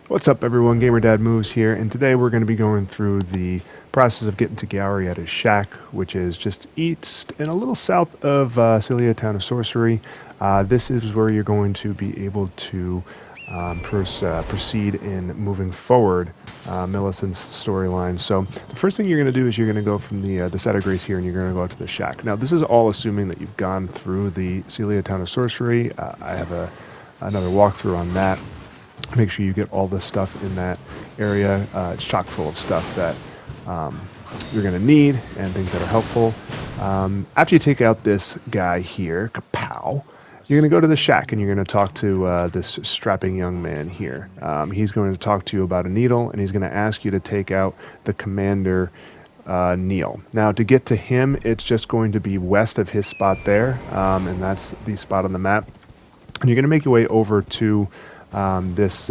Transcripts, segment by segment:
What's up everyone, Gamer Dad Moves here, and today we're going to be going through the process of getting to Gowry at his shack, which is just east and a little south of Celia Town of Sorcery. This is where you're going to be able to proceed in moving forward Millicent's storyline. So the first thing you're going to do is you're going to go from the site of grace here and you're going to go out to the shack. Now this is all assuming that you've gone through the Celia Town of Sorcery. I have another walkthrough on that. Make sure you get all the stuff in that area. It's chock full of stuff that you're going to need and things that are helpful. After you take out this guy here, Kapow, you're going to go to the shack and you're going to talk to this strapping young man here. He's going to talk to you about a needle and he's going to ask you to take out the Commander Niall. Now to get to him, it's just going to be west of his spot there, and that's the spot on the map. And you're going to make your way over to this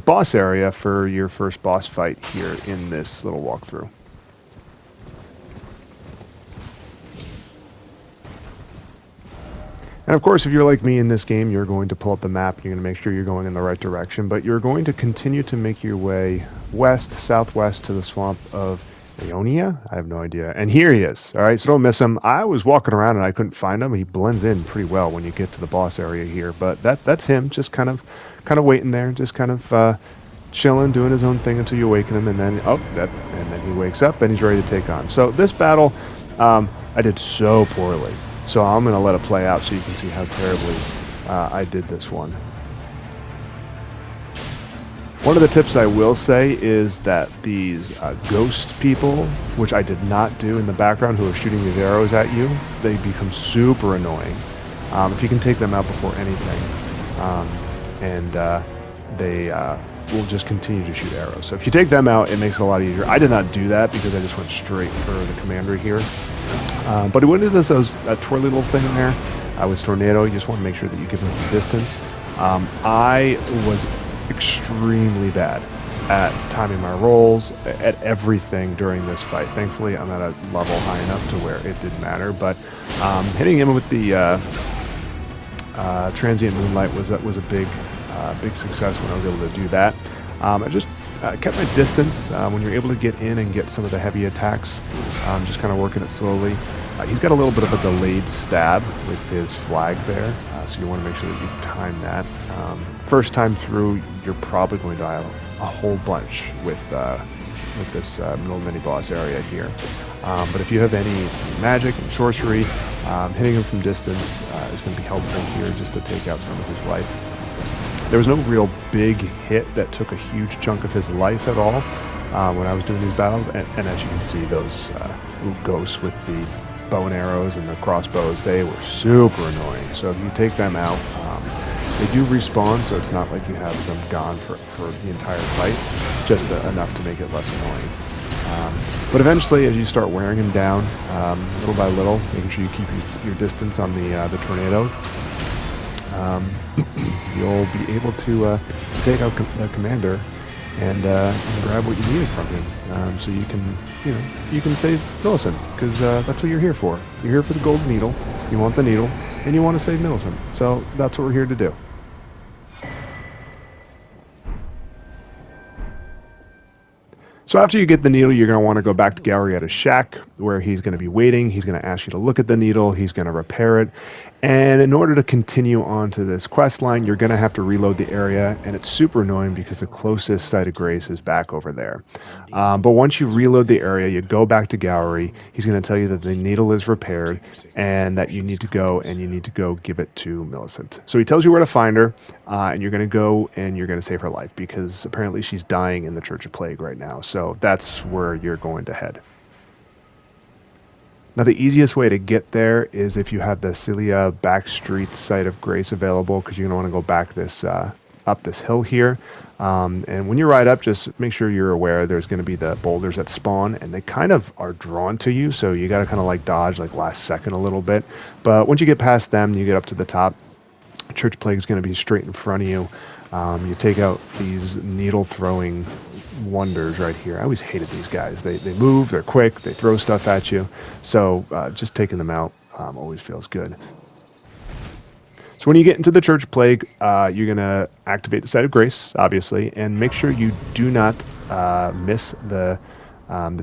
boss area for your first boss fight here in this little walkthrough. And of course, if you're like me in this game, you're going to pull up the map, you're going to make sure you're going in the right direction, but you're going to continue to make your way west, southwest to the swamp of Aeonia? I have no idea. And here he is. All right, so don't miss him. I was walking around and I couldn't find him. He blends in pretty well when you get to the boss area here, but that's him, just kind of waiting there, just kind of chilling, doing his own thing until you awaken him, and then and then he wakes up and he's ready to take on. So this battle, I did so poorly. So I'm going to let it play out so you can see how terribly I did this one. One of the tips I will say is that these ghost people, which I did not do in the background, who are shooting these arrows at you, they become super annoying. If you can take them out before anything, they will just continue to shoot arrows. So if you take them out, it makes it a lot easier. I did not do that because I just went straight for the commander here. But when it does that twirly little thing in there, with Tornado, you just want to make sure that you give them the distance. I was extremely bad at timing my rolls, at everything during this fight. Thankfully, I'm at a level high enough to where it didn't matter, but hitting him with the Transient Moonlight was a big success when I was able to do that. I just kept my distance. When you're able to get in and get some of the heavy attacks, just kind of working it slowly. He's got a little bit of a delayed stab with his flag there, so you want to make sure that you time that. First time through, you're probably going to die a whole bunch with this middle mini-boss area here. But if you have any magic and sorcery, hitting him from distance is going to be helpful here just to take out some of his life. There was no real big hit that took a huge chunk of his life at all when I was doing these battles, and as you can see, those ghosts with the bow and arrows and the crossbows, they were super annoying. So if you take them out, they do respawn, so it's not like you have them gone for the entire fight, just enough to make it less annoying. But eventually, as you start wearing him down, little by little, making sure you keep your distance on the tornado, you'll be able to take out the commander and grab what you needed from him. So you can save Millicent, because that's what you're here for. You're here for the gold needle. You want the needle, and you want to save Millicent. So that's what we're here to do. So after you get the needle, you're going to want to go back to Gowry at his shack, where he's going to be waiting. He's going to ask you to look at the needle. He's going to repair it. And in order to continue on to this quest line, you're going to have to reload the area, and it's super annoying because the closest site of grace is back over there. But once you reload the area, you go back to Gowry. He's going to tell you that the needle is repaired and that you need to go give it to Millicent. So he tells you where to find her, and you're going to go and you're going to save her life, because apparently she's dying in the Church of Plague right now. So that's where you're going to head. Now the easiest way to get there is if you have the Celia Backstreet site of grace available, because you're going to want to go back this up this hill here. And when you ride up, just make sure you're aware there's going to be the boulders that spawn, and they kind of are drawn to you, so you got to kind of like dodge like last second a little bit. But once you get past them, you get up to the top. Church Plague is going to be straight in front of you. You take out these needle throwing wonders right here. I always hated these guys. They move, they're quick, they throw stuff at you. So just taking them out always feels good. So when you get into the Church Plague, you're going to activate the Site of Grace, obviously, and make sure you do not miss the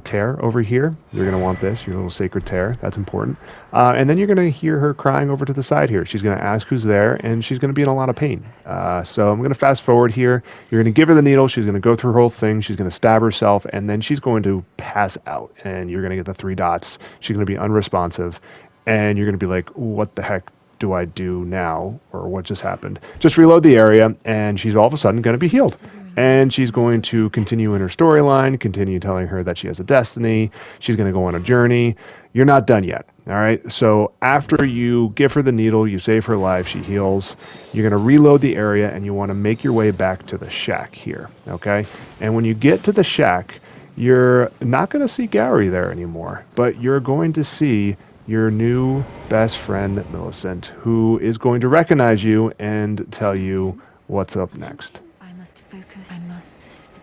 tear over here. You're going to want this, your little sacred tear. That's important. And then you're going to hear her crying over to the side here. She's going to ask who's there, and she's going to be in a lot of pain. So I'm going to fast forward here. You're going to give her the needle. She's going to go through her whole thing. She's going to stab herself, and then she's going to pass out, and you're going to get the 3 dots. She's going to be unresponsive, and you're going to be like, what the heck do I do now? Or what just happened? Just reload the area, and she's all of a sudden going to be healed. And she's going to continue in her storyline, continue telling her that she has a destiny. She's going to go on a journey. You're not done yet. All right. So after you give her the needle, you save her life, she heals. You're going to reload the area, and you want to make your way back to the shack here. Okay. And when you get to the shack, you're not going to see Gowry there anymore, but you're going to see your new best friend, Millicent, who is going to recognize you and tell you what's up next. I must focus. I must